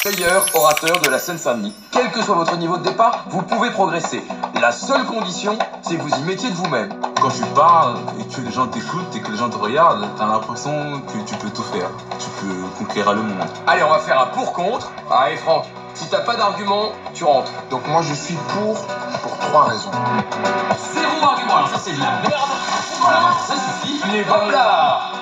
Tailleur, orateur de la Seine-Saint-Denis. Quel que soit votre niveau de départ, vous pouvez progresser. La seule condition, c'est que vous y mettiez de vous-même. Quand tu parles et que les gens t'écoutent et que les gens te regardent, t'as l'impression que tu peux tout faire. Tu peux conquérir le monde. Allez, on va faire un pour-contre. Allez Franck, si t'as pas d'argument, tu rentres. Donc moi je suis pour 3 raisons. Zéro argument, alors ça c'est de la merde. Voilà, ça suffit. Les hop là.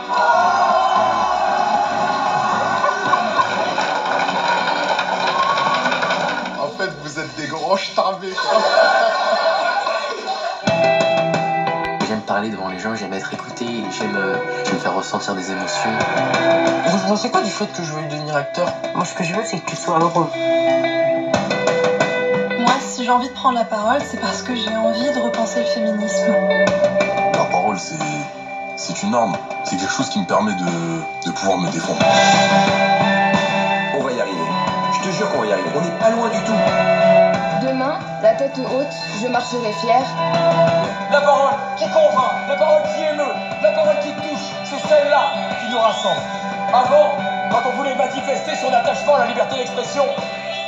En fait, vous êtes des grands starbés, quoi. J'aime parler devant les gens, j'aime être écouté, j'aime faire ressentir des émotions. Vous pensez quoi du fait que je veuille devenir acteur? Moi, ce que je veux, c'est que tu sois heureux. Moi, si j'ai envie de prendre la parole, c'est parce que j'ai envie de repenser le féminisme. La parole, c'est une arme. C'est quelque chose qui me permet de pouvoir me défendre. On va y arriver. Je te jure qu'on va y arriver. On n'est pas loin du tout. Demain, la tête haute, je marcherai fière. La parole qui convainc, la parole qui émeut, la parole qui touche, c'est celle-là qui nous rassemble. Avant, quand on voulait manifester son attachement à la liberté d'expression,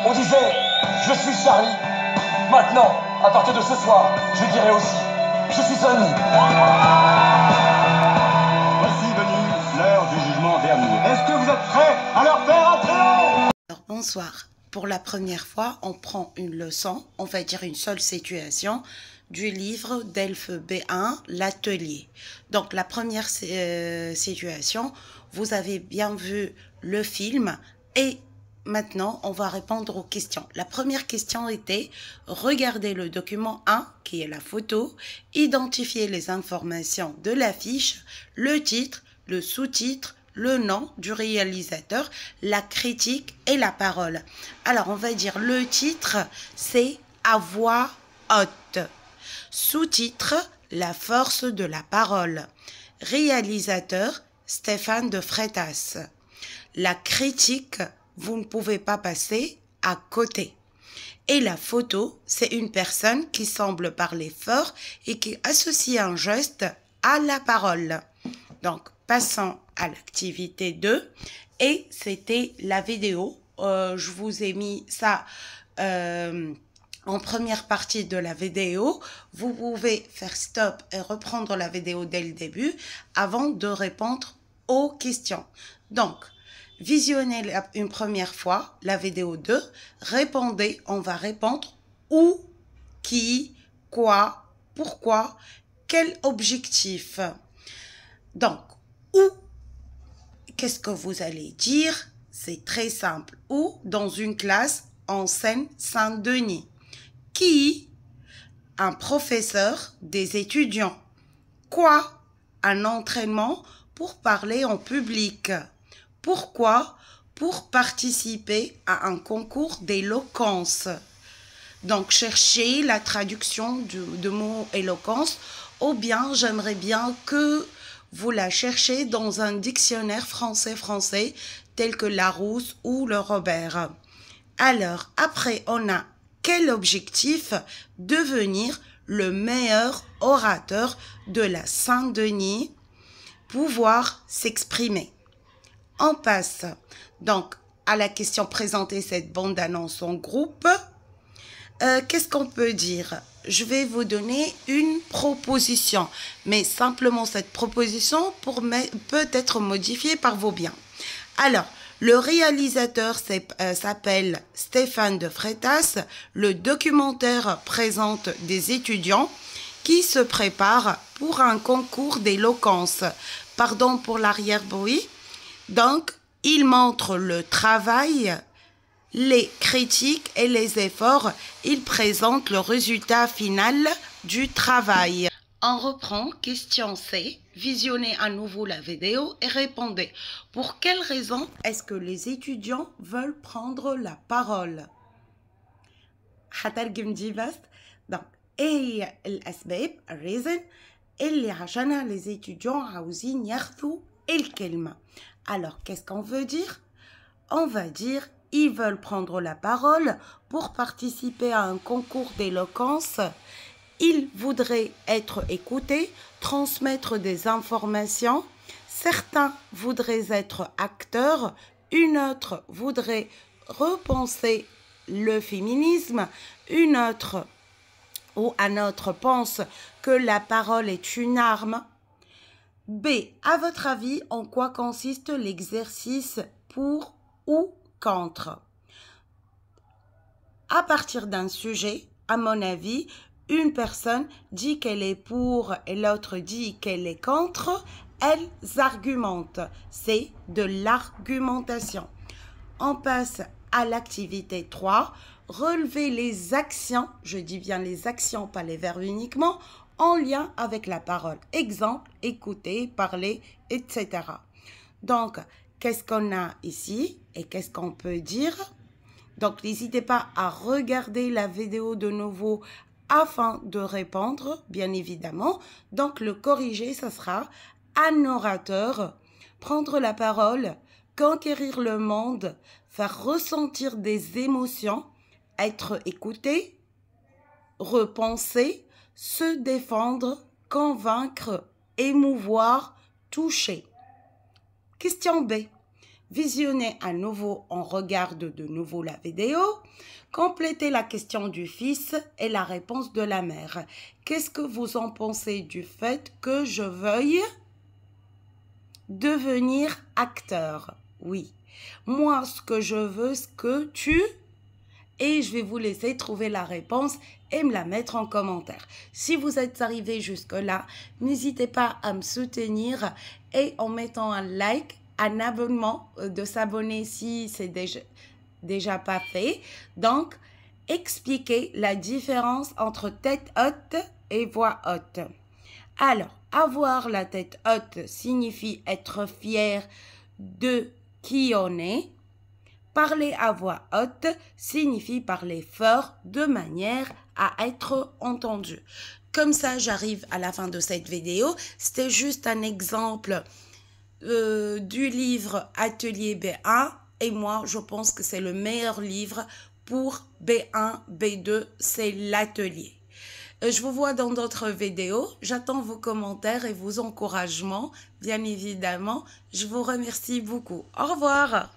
on disait « Je suis Charlie ». Maintenant, à partir de ce soir, je dirai aussi « Je suis Sonny ». Voici venue l'heure du jugement dernier. Est-ce que vous êtes prêts à leur faire un triomphe? Alors, bonsoir. Pour la première fois, on prend une leçon, on va dire une seule situation, du livre d'Elf B1, l'atelier. Donc, la première situation, vous avez bien vu le film et maintenant, on va répondre aux questions. La première question était, regardez le document 1, qui est la photo, identifiez les informations de l'affiche, le titre, le sous-titre, le nom du réalisateur, la critique et la parole. Alors, on va dire le titre, c'est à voix haute. Sous-titre, la force de la parole. Réalisateur, Stéphane de Freitas. La critique, vous ne pouvez pas passer à côté. Et la photo, c'est une personne qui semble parler fort et qui associe un geste à la parole. Donc, passons à l'activité 2 et c'était la vidéo. Je vous ai mis ça en première partie de la vidéo. Vous pouvez faire stop et reprendre la vidéo dès le début avant de répondre aux questions. Donc, visionnez une première fois la vidéo 2, répondez, on va répondre où, qui, quoi, pourquoi, quel objectif. Donc, où, qu'est-ce que vous allez dire? C'est très simple. Où? Dans une classe en Seine-Saint-Denis. Qui? Un professeur, des étudiants. Quoi? Un entraînement pour parler en public. Pourquoi? Pour participer à un concours d'éloquence. Donc, cherchez la traduction de mot éloquence ou bien j'aimerais bien que vous la cherchez dans un dictionnaire français tel que Larousse ou le Robert. Alors, après, on a quel objectif? Devenir le meilleur orateur de la Saint-Denis, pouvoir s'exprimer. On passe donc à la question présenter cette bande-annonce en groupe. Qu'est-ce qu'on peut dire? Je vais vous donner une proposition, mais simplement cette proposition peut être modifiée par vos biens. Alors, le réalisateur s'appelle Stéphane de Freitas. Le documentaire présente des étudiants qui se préparent pour un concours d'éloquence. Pardon pour l'arrière-bruit. Donc, il montre le travail, les critiques et les efforts. Il présente le résultat final du travail. On reprend question C. Visionnez à nouveau la vidéo et répondez. Pour quelle raison est-ce que les étudiants veulent prendre la parole? Donc, ايه هي الأسباب الريزن اللي عشانها les étudiants عاوزين ياخذوا الكلمة. Alors, qu'est-ce qu'on veut dire? On va dire ils veulent prendre la parole pour participer à un concours d'éloquence. Ils voudraient être écoutés, transmettre des informations. Certains voudraient être acteurs, une autre voudrait repenser le féminisme. Une autre ou un autre pense que la parole est une arme. B. À votre avis, en quoi consiste l'exercice pour ou contre? À partir d'un sujet, à mon avis, une personne dit qu'elle est pour et l'autre dit qu'elle est contre. Elles argumentent. C'est de l'argumentation. On passe à l'activité 3. Relever les actions, je dis bien les actions, pas les verbes uniquement, en lien avec la parole. Exemple, écouter, parler, etc. Donc, qu'est-ce qu'on a ici et qu'est-ce qu'on peut dire? Donc, n'hésitez pas à regarder la vidéo de nouveau afin de répondre, bien évidemment. Donc, le corriger, ça sera un orateur, prendre la parole, conquérir le monde, faire ressentir des émotions, être écouté, repenser, se défendre, convaincre, émouvoir, toucher. Question B. Visionnez à nouveau, on regarde de nouveau la vidéo. Complétez la question du fils et la réponse de la mère. Qu'est-ce que vous en pensez du fait que je veuille devenir acteur? Oui. Moi, ce que je veux, ce que tu... Et je vais vous laisser trouver la réponse et me la mettre en commentaire. Si vous êtes arrivé jusque-là, n'hésitez pas à me soutenir et en mettant un like, un abonnement, de s'abonner si c'est déjà pas fait. Donc, expliquez la différence entre tête haute et voix haute. Alors, avoir la tête haute signifie être fier de qui on est. Parler à voix haute signifie parler fort de manière à être entendu. Comme ça, j'arrive à la fin de cette vidéo. C'était juste un exemple du livre Atelier B1 et moi, je pense que c'est le meilleur livre pour B1, B2, c'est l'atelier. Je vous vois dans d'autres vidéos. J'attends vos commentaires et vos encouragements, bien évidemment. Je vous remercie beaucoup. Au revoir.